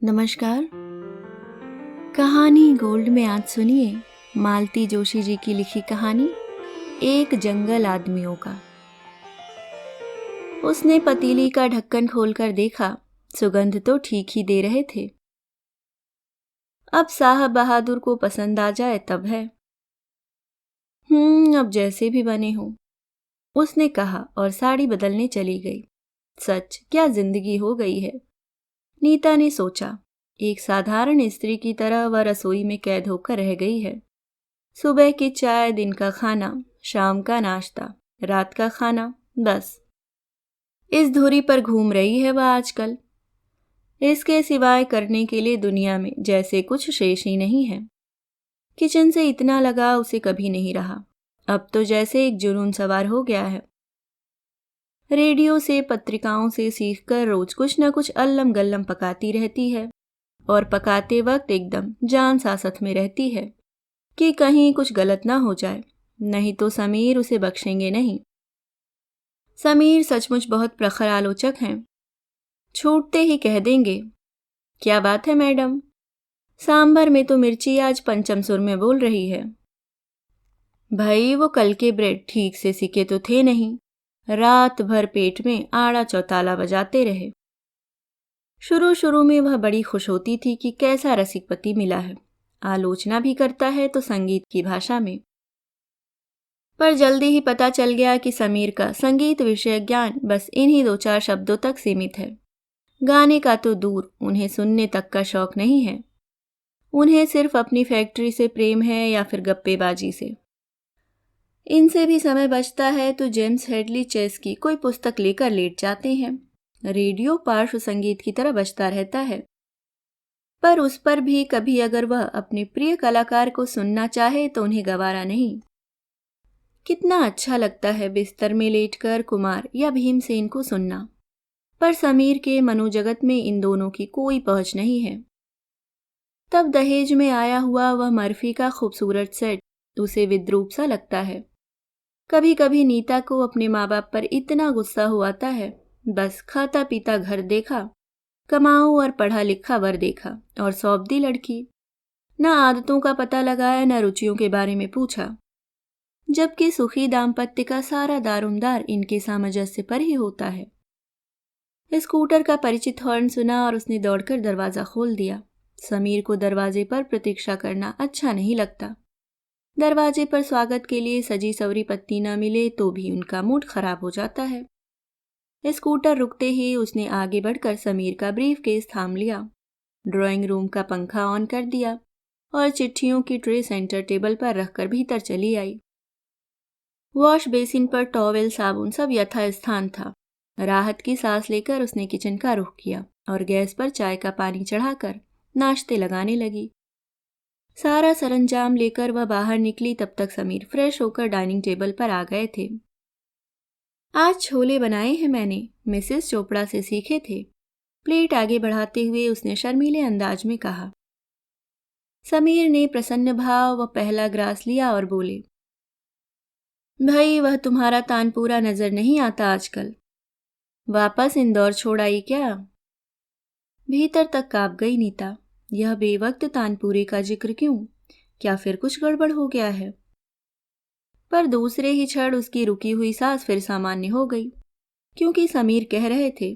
नमस्कार। कहानी गोल्ड में आज सुनिए मालती जोशी जी की लिखी कहानी एक जंगल आदमियों का। उसने पतीली का ढक्कन खोलकर देखा, सुगंध तो ठीक ही दे रहे थे। अब साहब बहादुर को पसंद आ जाए तब है। अब जैसे भी बने हो, उसने कहा और साड़ी बदलने चली गई। सच क्या जिंदगी हो गई है, नीता ने सोचा। एक साधारण स्त्री की तरह वह रसोई में कैद होकर रह गई है। सुबह की चाय, दिन का खाना, शाम का नाश्ता, रात का खाना, बस इस धुरी पर घूम रही है वह आजकल। इसके सिवाय करने के लिए दुनिया में जैसे कुछ शेष ही नहीं है। किचन से इतना लगाव उसे कभी नहीं रहा, अब तो जैसे एक जुनून सवार हो गया है। रेडियो से, पत्रिकाओं से सीखकर रोज कुछ न कुछ अल्लम गल्लम पकाती रहती है और पकाते वक्त एकदम जान सासत में रहती है कि कहीं कुछ गलत ना हो जाए, नहीं तो समीर उसे बख्शेंगे नहीं। समीर सचमुच बहुत प्रखर आलोचक हैं, छूटते ही कह देंगे, क्या बात है मैडम, सांभर में तो मिर्ची आज पंचम सुर में बोल रही है। भाई वो कल के ब्रेड ठीक से सिके तो थे नहीं, रात भर पेट में आड़ा चौताला बजाते रहे। शुरू शुरू में वह बड़ी खुश होती थी कि कैसा रसिक पति मिला है, आलोचना भी करता है तो संगीत की भाषा में। पर जल्दी ही पता चल गया कि समीर का संगीत विषय ज्ञान बस इन्हीं दो चार शब्दों तक सीमित है। गाने का तो दूर, उन्हें सुनने तक का शौक नहीं है। उन्हें सिर्फ अपनी फैक्ट्री से प्रेम है या फिर गप्पेबाजी से। इनसे भी समय बचता है तो जेम्स हेडली चेस की कोई पुस्तक लेकर लेट जाते हैं। रेडियो पार्श्व संगीत की तरह बजता रहता है, पर उस पर भी कभी अगर वह अपने प्रिय कलाकार को सुनना चाहे तो उन्हें गवारा नहीं। कितना अच्छा लगता है बिस्तर में लेटकर कुमार या भीमसेन को सुनना, पर समीर के मनोजगत में इन दोनों की कोई पहुंच नहीं है। तब दहेज में आया हुआ वह मर्फी का खूबसूरत सेट उसे विद्रूप सा लगता है। कभी कभी नीता को अपने माँ बाप पर इतना गुस्सा हो आता है, बस खाता पीता घर देखा, कमाऊ और पढ़ा लिखा वर देखा और सौंप दी लड़की। न आदतों का पता लगाया, न रुचियों के बारे में पूछा, जबकि सुखी दाम्पत्य का सारा दारोमदार इनके सामंजस्य पर ही होता है। स्कूटर का परिचित हॉर्न सुना और उसने दौड़कर दरवाजा खोल दिया। समीर को दरवाजे पर प्रतीक्षा करना अच्छा नहीं लगता। दरवाजे पर स्वागत के लिए सजी सवरी पत्नी न मिले तो भी उनका मूड खराब हो जाता है। स्कूटर रुकते ही उसने आगे बढ़कर समीर का ब्रीफ केस थाम लिया, ड्राइंग रूम का पंखा ऑन कर दिया और चिट्ठियों की ट्रे सेंटर टेबल पर रखकर भीतर चली आई। वॉश बेसिन पर टॉवेल, साबुन सब यथास्थान था। राहत की सांस लेकर उसने किचन का रुख किया और गैस पर चाय का पानी चढ़ाकर नाश्ते लगाने लगी। सारा सरंजाम लेकर वह बाहर निकली तब तक समीर फ्रेश होकर डाइनिंग टेबल पर आ गए थे। आज छोले बनाए हैं मैंने, मिसेस चोपड़ा से सीखे थे, प्लेट आगे बढ़ाते हुए उसने शर्मीले अंदाज में कहा। समीर ने प्रसन्न भाव व पहला ग्रास लिया और बोले, भाई वह तुम्हारा तानपूरा नजर नहीं आता आजकल, वापस इंदौर छोड़ आई क्या? भीतर तक कांप गई नीता। यह बेवक्त तानपुरे का जिक्र क्यों? क्या फिर कुछ गड़बड़ हो गया है? पर दूसरे ही क्षण उसकी रुकी हुई सांस फिर सामान्य हो गई, क्योंकि समीर कह रहे थे,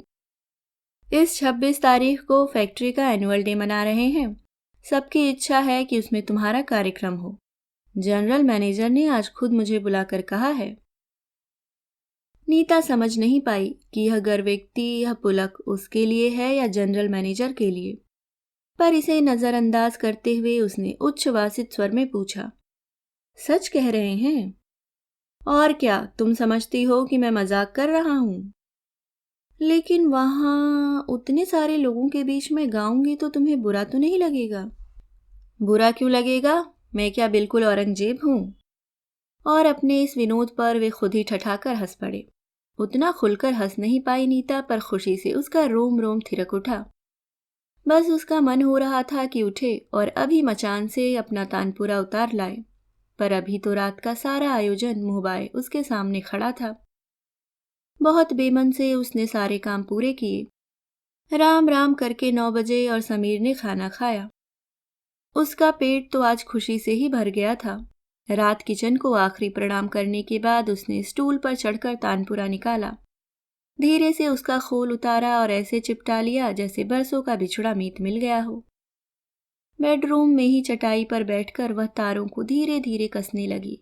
इस 26 तारीख को फैक्ट्री का एनुअल डे मना रहे हैं। सबकी इच्छा है कि उसमें तुम्हारा कार्यक्रम हो। जनरल मैनेजर ने आज खुद मुझे बुलाकर कहा है। नीता समझ नहीं पाई कि यह व्यक्ति, यह पुलक उसके लिए है या जनरल मैनेजर के लिए, पर इसे नजरअंदाज करते हुए उसने उच्छ्वासित स्वर में पूछा, सच कह रहे हैं? और क्या तुम समझती हो कि मैं मजाक कर रहा हूं? लेकिन वहां उतने सारे लोगों के बीच में गाऊंगी तो तुम्हें बुरा तो नहीं लगेगा? बुरा क्यों लगेगा? मैं क्या बिल्कुल औरंगजेब हूं? और अपने इस विनोद पर वे खुद ही ठठाकर हंस पड़े। उतना खुलकर हंस नहीं पाई नीता, पर खुशी से उसका रोम रोम थिरक उठा। बस उसका मन हो रहा था कि उठे और अभी मचान से अपना तानपुरा उतार लाए, पर अभी तो रात का सारा आयोजन मुंह बाए उसके सामने खड़ा था। बहुत बेमन से उसने सारे काम पूरे किए। राम राम करके 9 बजे और समीर ने खाना खाया। उसका पेट तो आज खुशी से ही भर गया था। रात किचन को आखिरी प्रणाम करने के बाद उसने स्टूल पर चढ़कर तानपुरा निकाला। धीरे से उसका खोल उतारा और ऐसे चिपटा लिया जैसे बरसों का बिछड़ा मीत मिल गया हो। बेडरूम में ही चटाई पर बैठकर वह तारों को धीरे धीरे कसने लगी।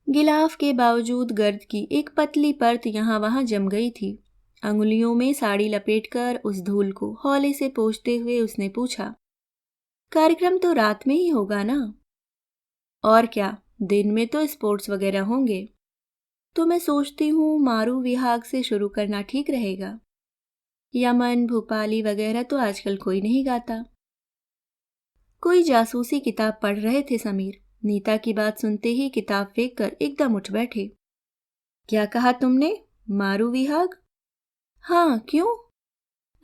गिलाफ के बावजूद गर्द की एक पतली परत यहाँ वहां जम गई थी। अंगुलियों में साड़ी लपेटकर उस धूल को हौले से पोंछते हुए उसने पूछा, कार्यक्रम तो रात में ही होगा ना? और क्या, दिन में तो स्पोर्ट्स वगैरह होंगे। तो मैं सोचती हूँ मारू विहाग से शुरू करना ठीक रहेगा। यमन भूपाली वगैरह तो आजकल कोई नहीं गाता। कोई जासूसी किताब पढ़ रहे थे समीर। नीता की बात सुनते ही किताब फेंक कर एकदम उठ बैठे। क्या कहा तुमने? मारू विहाग? हाँ, क्यों?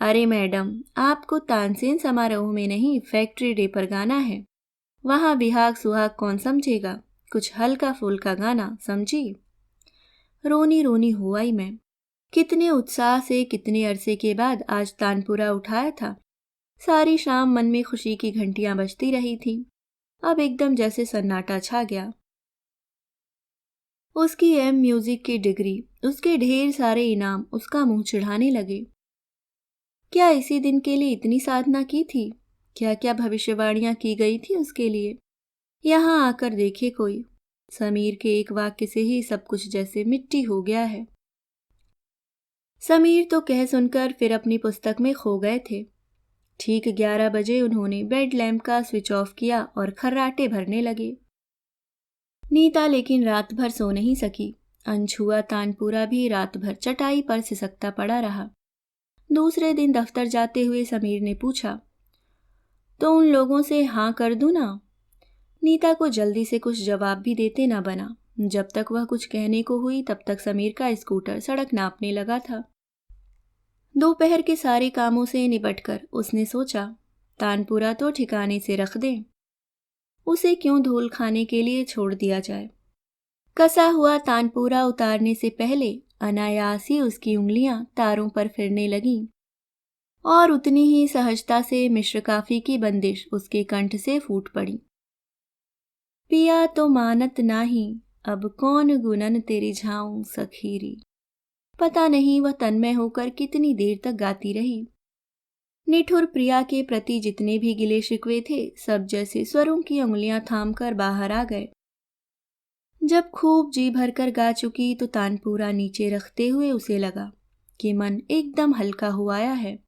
अरे मैडम, आपको तानसेन समारोह में नहीं, फैक्ट्री डे पर गाना है। वहां विहाग सुहाग कौन समझेगा? कुछ हल्का फुल्का गाना, समझी? रोनी रोनी हो आई मैं। कितने उत्साह से कितने अरसे के बाद आज तानपुरा उठाया था। सारी शाम मन में खुशी की घंटियां बजती रही थीं। अब एकदम जैसे सन्नाटा छा गया। उसकी म्यूजिक की डिग्री, उसके ढेर सारे इनाम उसका मुंह चिढ़ाने लगे। क्या इसी दिन के लिए इतनी साधना की थी? क्या क्या भविष्यवाणियां की गई थी उसके लिए? यहाँ आकर देखे कोई। समीर के एक वाक्य से ही सब कुछ जैसे मिट्टी हो गया है। समीर तो कह सुनकर फिर अपनी पुस्तक में खो गए थे। ठीक 11 बजे उन्होंने बेड लैंप का स्विच ऑफ किया और खर्राटे भरने लगे। नीता लेकिन रात भर सो नहीं सकी। अनछुआ तानपुरा भी रात भर चटाई पर सिसकता पड़ा रहा। दूसरे दिन दफ्तर जाते हुए समीर ने पूछा, तो उन लोगों से हाँ कर दूं ना? नीता को जल्दी से कुछ जवाब भी देते ना बना। जब तक वह कुछ कहने को हुई तब तक समीर का स्कूटर सड़क नापने लगा था। दोपहर के सारे कामों से निपटकर उसने सोचा, तानपुरा तो ठिकाने से रख दें। उसे क्यों धूल खाने के लिए छोड़ दिया जाए। कसा हुआ तानपुरा उतारने से पहले अनायास ही उसकी उंगलियां तारों पर फिरने लगीं और उतनी ही सहजता से मिश्र काफी की बंदिश उसके कंठ से फूट पड़ी। पिया तो मानत नाही, अब कौन गुनन तेरी झाऊं सखीरी। पता नहीं वह तन्मय होकर कितनी देर तक गाती रही। निठुर प्रिया के प्रति जितने भी गिले शिकवे थे सब जैसे स्वरों की उंगलियां थामकर बाहर आ गए। जब खूब जी भरकर गा चुकी तो तानपुरा नीचे रखते हुए उसे लगा कि मन एकदम हल्का हो आया है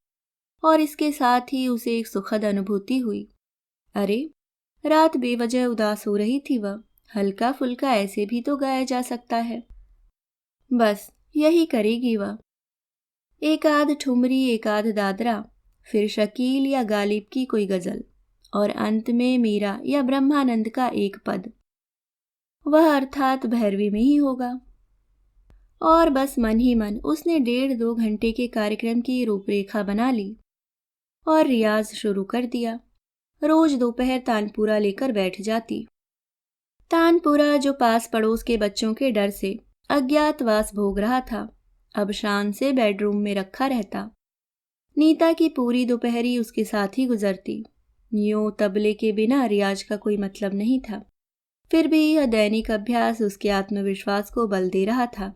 और इसके साथ ही उसे एक सुखद अनुभूति हुई। अरे, रात बेवजह उदास हो रही थी वह। हल्का फुल्का ऐसे भी तो गाया जा सकता है। बस यही करेगी वह। एक आध ठुमरी, एक आध दादरा, फिर शकील या गालिब की कोई गजल और अंत में मीरा या ब्रह्मानंद का एक पद। वह अर्थात भैरवी में ही होगा। और बस मन ही मन उसने 1.5-2 घंटे के कार्यक्रम की रूपरेखा बना ली और रियाज शुरू कर दिया। रोज दोपहर तानपुरा लेकर बैठ जाती। तानपुरा जो पास पड़ोस के बच्चों के डर से अज्ञातवास भोग रहा था, अब शान से बेडरूम में रखा रहता। नीता की पूरी दोपहरी उसके साथ ही गुजरती। यूं तबले के बिना रियाज का कोई मतलब नहीं था। फिर भी यह दैनिक अभ्यास उसके आत्मविश्वास को बल दे रहा था।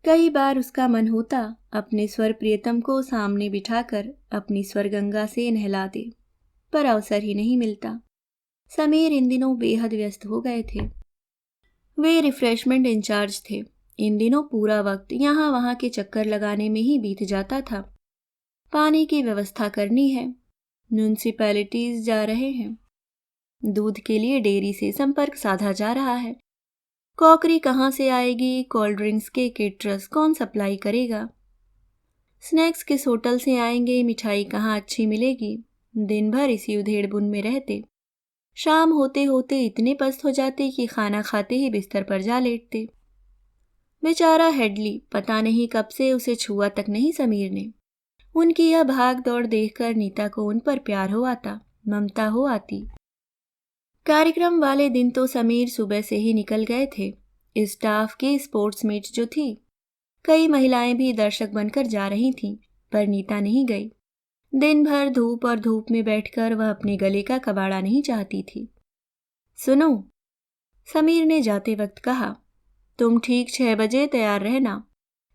कई बार उसका मन होता अपने स्वर प्रियतम को सामने बिठाकर अपनी स्वर गंगा से नहला दे, पर अवसर ही नहीं मिलता। समीर इन दिनों बेहद व्यस्त हो गए थे। वे रिफ्रेशमेंट इंचार्ज थे। इन दिनों पूरा वक्त यहाँ वहाँ के चक्कर लगाने में ही बीत जाता था। पानी की व्यवस्था करनी है, म्यूनिसिपैलिटीज जा रहे हैं, दूध के लिए डेयरी से संपर्क साधा जा रहा है, कॉकरी कहाँ से आएगी, कोल्ड ड्रिंक्स के केटरर्स कौन सप्लाई करेगा, स्नैक्स किस होटल से आएंगे, मिठाई कहाँ अच्छी मिलेगी। दिन भर इसी उधेड़-बुन में रहते। शाम होते होते इतने पस्त हो जाते कि खाना खाते ही बिस्तर पर जा लेटते। बेचारा हेडली, पता नहीं कब से उसे छुआ तक नहीं समीर ने। उनकी यह भाग दौड़ देखकर नीता को उन पर प्यार हो आता, ममता हो आती। कार्यक्रम वाले दिन तो समीर सुबह से ही निकल गए थे। स्टाफ की स्पोर्ट्स मीट जो थी, कई महिलाएं भी दर्शक बनकर जा रही थीं। पर नीता नहीं गई। दिन भर धूप और धूप में बैठकर वह अपने गले का कबाड़ा नहीं चाहती थी। सुनो, समीर ने जाते वक्त कहा, तुम ठीक 6 बजे तैयार रहना।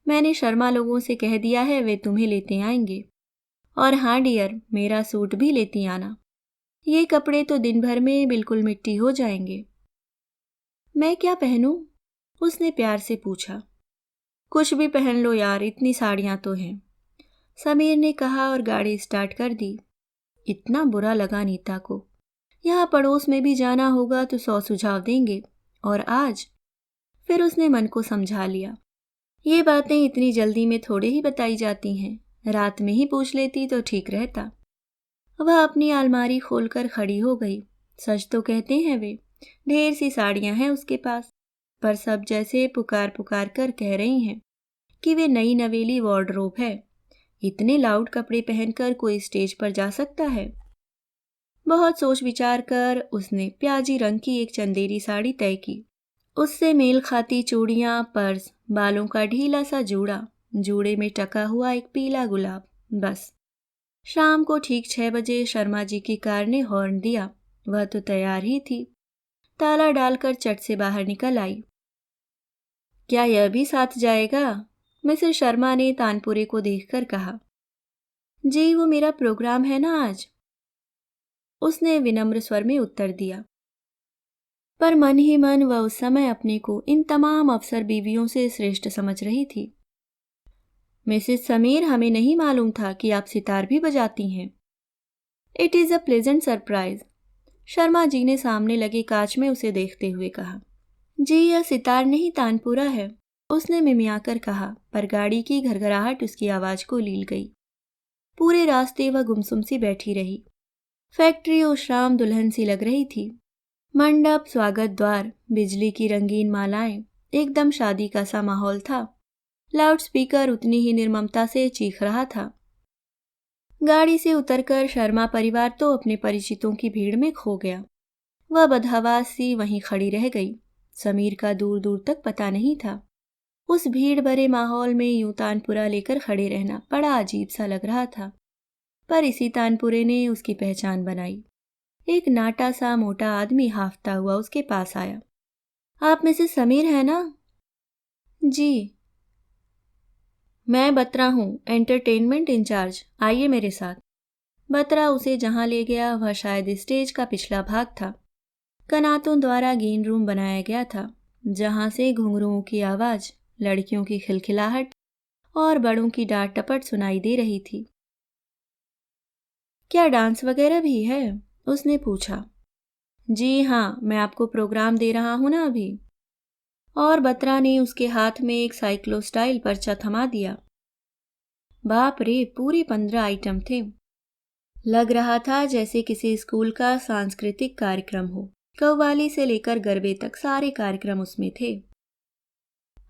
मैंने शर्मा लोगों से कह दिया है, वे तुम्हें लेते आएंगे। और हाँ डियर, मेरा सूट भी लेती आना। ये कपड़े तो दिन भर में बिल्कुल मिट्टी हो जाएंगे। मैं क्या पहनूं? उसने प्यार से पूछा। कुछ भी पहन लो यार, इतनी साड़ियां तो हैं, समीर ने कहा और गाड़ी स्टार्ट कर दी। इतना बुरा लगा नीता को। यहाँ पड़ोस में भी जाना होगा तो 100 सुझाव देंगे, और आज फिर उसने मन को समझा लिया। ये बातें इतनी जल्दी में थोड़े ही बताई जाती हैं, रात में ही पूछ लेती तो ठीक रहता। वह अपनी अलमारी खोलकर खड़ी हो गई। सच तो कहते हैं वे, ढेर सी साड़ियां हैं उसके पास, पर सब जैसे पुकार पुकार कर कह रही हैं कि वे नई नवेली वार्डरोब है। इतने लाउड कपड़े पहनकर कोई स्टेज पर जा सकता है? बहुत सोच विचार कर उसने प्याजी रंग की एक चंदेरी साड़ी तय की। उससे मेल खाती चूड़ियां, पर्स, बालों का ढीला सा जूड़ा, जूड़े में टका हुआ एक पीला गुलाब। बस शाम को ठीक 6 बजे शर्मा जी की कार ने हॉर्न दिया। वह तो तैयार ही थी। ताला डालकर चट से बाहर निकल आई। क्या यह भी साथ जाएगा? मिसेस शर्मा ने तानपुरे को देखकर कहा। जी, वो मेरा प्रोग्राम है ना आज, उसने विनम्र स्वर में उत्तर दिया। पर मन ही मन वह उस समय अपने को इन तमाम अफसर बीवियों से श्रेष्ठ समझ रही थी। मिसेस समीर, हमें नहीं मालूम था कि आप सितार भी बजाती हैं। It is a pleasant surprise, Sharma ji ने सामने लगे कांच में उसे देखते हुए कहा। जी, यह सितार नहीं, तानपुरा है, उसने मिमियाकर कहा, पर गाड़ी की घरघराहट उसकी आवाज को लील गई। पूरे रास्ते वह गुमसुम सी बैठी रही। फैक्ट्री उस शाम दुल्हन सी लग रही थी। मंडप, स्वागत द्वार, बिजली की रंगीन मालाएं, एकदम शादी का सा माहौल था। लाउड स्पीकर उतनी ही निर्ममता से चीख रहा था। गाड़ी से उतरकर शर्मा परिवार तो अपने परिचितों की भीड़ में खो गया। वह बदहवास सी वहीं खड़ी रह गई। समीर का दूर दूर तक पता नहीं था। उस भीड़ भरे माहौल में यूं तानपुरा लेकर खड़े रहना बड़ा अजीब सा लग रहा था। पर इसी तानपुरे ने उसकी पहचान बनाई। एक नाटा सा मोटा आदमी हाफता हुआ उसके पास आया। आप मिसेस समीर हैं ना? जी, मैं बत्रा हूँ, एंटरटेनमेंट इंचार्ज, आइए मेरे साथ। बत्रा उसे जहाँ ले गया वह शायद स्टेज का पिछला भाग था। कनातों द्वारा गेम रूम बनाया गया था, जहाँ से घुंघरुओं की आवाज, लड़कियों की खिलखिलाहट और बड़ों की डांट टपट सुनाई दे रही थी। क्या डांस वगैरह भी है? उसने पूछा। जी हाँ, मैं आपको प्रोग्राम दे रहा हूँ ना अभी। और बत्रा ने उसके हाथ में एक साइक्लो स्टाइल पर्चा थमा दिया। बाप रे, पूरे 15 आइटम थे। लग रहा था जैसे किसी स्कूल का सांस्कृतिक कार्यक्रम हो। कव्वाली से लेकर गरबे तक सारे कार्यक्रम उसमें थे।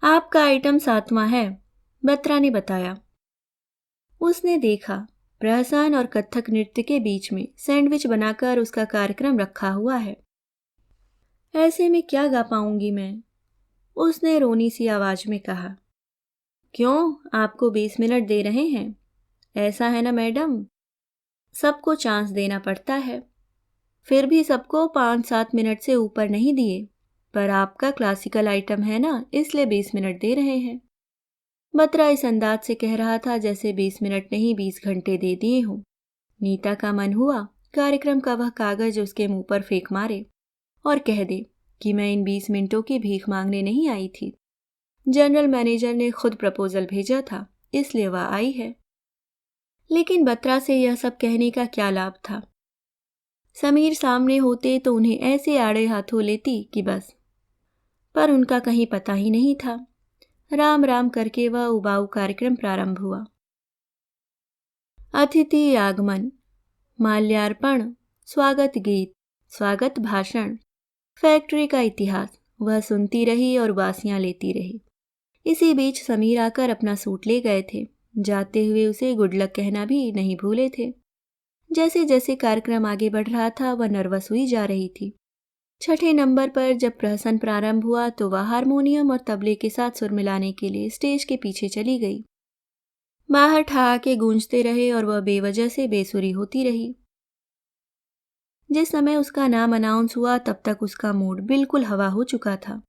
आपका आइटम 7वां है, बत्रा ने बताया। उसने देखा, प्रहसन और कथक नृत्य के बीच में सैंडविच बनाकर उसका कार्यक्रम रखा हुआ है। ऐसे में क्या गा पाऊंगी मैं? उसने रोनी सी आवाज में कहा। क्यों, आपको 20 मिनट दे रहे हैं। ऐसा है ना मैडम, सबको चांस देना पड़ता है। फिर भी सबको 5-7 मिनट से ऊपर नहीं दिए, पर आपका क्लासिकल आइटम है ना, इसलिए 20 मिनट दे रहे हैं। बत्रा इस अंदाज से कह रहा था जैसे 20 मिनट नहीं 20 घंटे दे दिए हों। नीता का मन हुआ कार्यक्रम का वह कागज उसके मुंह पर फेंक मारे और कह दे कि मैं इन 20 मिनटों की भीख मांगने नहीं आई थी। जनरल मैनेजर ने खुद प्रपोजल भेजा था, इसलिए वह आई है। लेकिन बत्रा से यह सब कहने का क्या लाभ था? समीर सामने होते तो उन्हें ऐसे आड़े हाथों लेती कि बस, पर उनका कहीं पता ही नहीं था। राम राम करके वह उबाऊ कार्यक्रम प्रारंभ हुआ। अतिथि आगमन, माल्यार्पण, स्वागत गीत, स्वागत भाषण, फैक्ट्री का इतिहास, वह सुनती रही और बासियां लेती रही। इसी बीच समीर आकर अपना सूट ले गए थे। जाते हुए उसे गुड लक कहना भी नहीं भूले थे। जैसे जैसे कार्यक्रम आगे बढ़ रहा था वह नर्वस हुई जा रही थी। 6ठे नंबर पर जब प्रहसन प्रारंभ हुआ तो वह हारमोनियम और तबले के साथ सुर मिलाने के लिए स्टेज के पीछे चली गई। बाहर ठहाके गूंजते रहे और वह बेवजह से बेसुरी होती रही। जिस समय उसका नाम अनाउंस हुआ तब तक उसका मूड बिल्कुल हवा हो चुका था।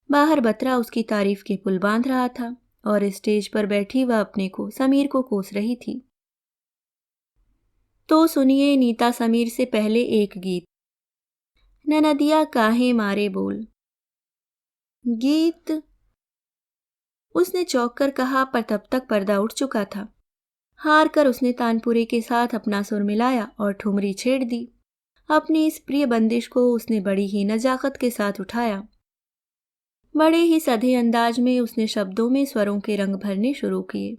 बाहर बतरा उसकी तारीफ के पुल बांध रहा था और स्टेज पर बैठी वह अपने को समीर को कोस रही थी। तो सुनिए नीता समीर से पहले एक गीत। ननदिया काहे मारे बोल। गीत? उसने चौंक कर कहा, पर तब तक पर्दा उठ चुका था। हार कर उसने तानपुरे के साथ अपना सुर मिलाया और ठुमरी छेड़ दी। अपनी इस प्रिय बंदिश को उसने बड़ी ही नजाकत के साथ उठाया। बड़े ही सधे अंदाज में उसने शब्दों में स्वरों के रंग भरने शुरू किए।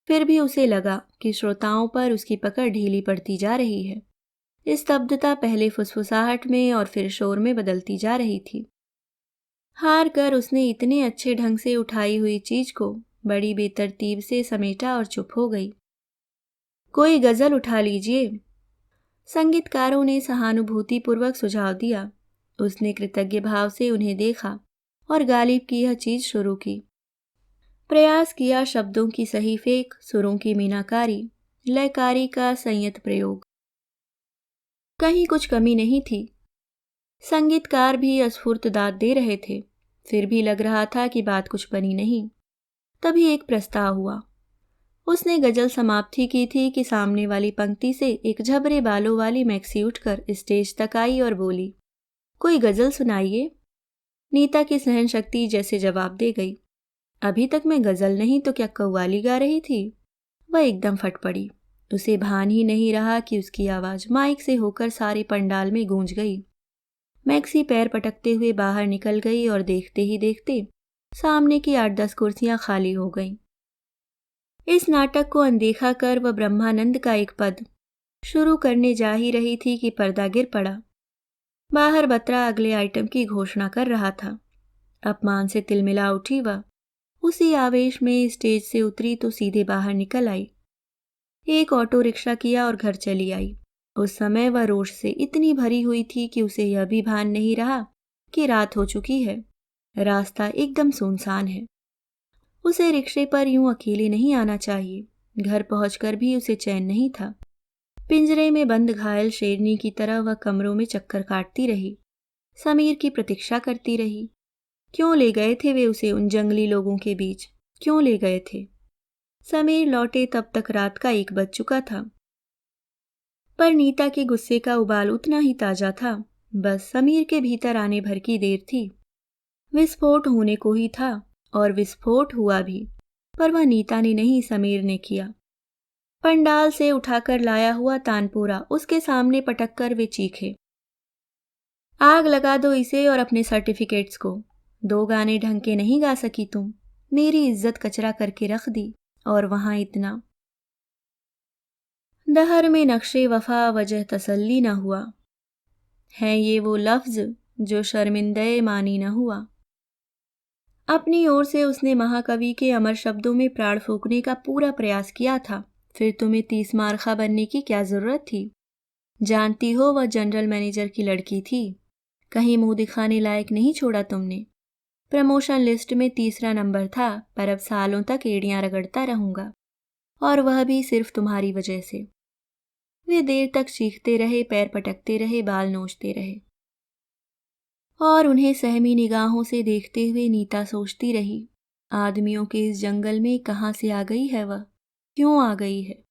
फिर भी उसे लगा कि श्रोताओं पर उसकी पकड़ ढीली पड़ती जा रही है। स्तब्धता पहले फुसफुसाहट में और फिर शोर में बदलती जा रही थी। हार कर उसने इतने अच्छे ढंग से उठाई हुई चीज को बड़ी बेतरतीब से समेटा और चुप हो गई। कोई गजल उठा लीजिए, संगीतकारों ने सहानुभूतिपूर्वक सुझाव दिया। उसने कृतज्ञ भाव से उन्हें देखा और गालिब की यह चीज शुरू की। प्रयास किया शब्दों की सही फेंक, सुरों की मीनाकारी, लयकारी का संयत प्रयोग। कहीं कुछ कमी नहीं थी। संगीतकार भी अस्फुर्त दाद दे रहे थे, फिर भी लग रहा था कि बात कुछ बनी नहीं। तभी एक प्रस्ताव हुआ। उसने गजल समाप्ति की थी कि सामने वाली पंक्ति से एक झबरे बालों वाली मैक्सी उठकर स्टेज तक आई और बोली, कोई गजल सुनाइए। नीता की सहन शक्ति जैसे जवाब दे गई, अभी तक मैं गजल नहीं तो क्या कव्वाली गा रही थी। वह एकदम फट पड़ी। उसे भान ही नहीं रहा कि उसकी आवाज माइक से होकर सारे पंडाल में गूंज गई। मैक्सी पैर पटकते हुए बाहर निकल गई और देखते ही देखते सामने की 8-10 कुर्सियां खाली हो गईं। इस नाटक को अनदेखा कर वह ब्रह्मानंद का एक पद शुरू करने जा ही रही थी कि पर्दा गिर पड़ा। बाहर बतरा अगले आइटम की घोषणा कर रहा था। अपमान से तिलमिला उठी वह। उसी आवेश में स्टेज से उतरी तो सीधे बाहर निकल आई। एक ऑटो रिक्शा किया और घर चली आई। उस समय वह रोष से इतनी भरी हुई थी कि उसे यह भी भान नहीं रहा कि रात हो चुकी है। रास्ता एकदम सुनसान है। उसे रिक्शे पर यूं अकेले नहीं आना चाहिए। घर पहुंचकर भी उसे चैन नहीं था। पिंजरे में बंद घायल शेरनी की तरह वह कमरों में चक्कर काटती रही। समीर की प्रतीक्षा करती रही। क्यों ले गए थे वे उसे उन जंगली लोगों के बीच? क्यों ले गए थे? समीर लौटे तब तक रात का 1 बज चुका था। पर नीता के गुस्से का उबाल उतना ही ताजा था। बस समीर के भीतर आने भर की देर थी। विस्फोट होने को ही था और विस्फोट हुआ भी, पर वह नीता ने नहीं, समीर ने किया। पंडाल से उठाकर लाया हुआ तानपूरा उसके सामने पटक कर वे चीखे, आग लगा दो इसे और अपने सर्टिफिकेट्स को। 2 गाने ढंग के नहीं गा सकी तुम, मेरी इज्जत कचरा करके रख दी। और वहां इतना दहर में नक्शे वफा वजह तसल्ली न हुआ। हैं ये वो लफ्ज जो शर्मिंदे मानी न हुआ। अपनी ओर से उसने महाकवि के अमर शब्दों में प्राण फूंकने का पूरा प्रयास किया था। फिर तुम्हें 30 मारखा बनने की क्या जरूरत थी? जानती हो वह जनरल मैनेजर की लड़की थी। कहीं मुंह दिखाने लायक नहीं छोड़ा तुमने। प्रमोशन लिस्ट में 3रा नंबर था, पर अब सालों तक एड़ियां रगड़ता रहूंगा, और वह भी सिर्फ तुम्हारी वजह से। वे देर तक चीखते रहे, पैर पटकते रहे, बाल नोचते रहे, और उन्हें सहमी निगाहों से देखते हुए नीता सोचती रही, आदमियों के इस जंगल में कहाँ से आ गई है वह? क्यों आ गई है?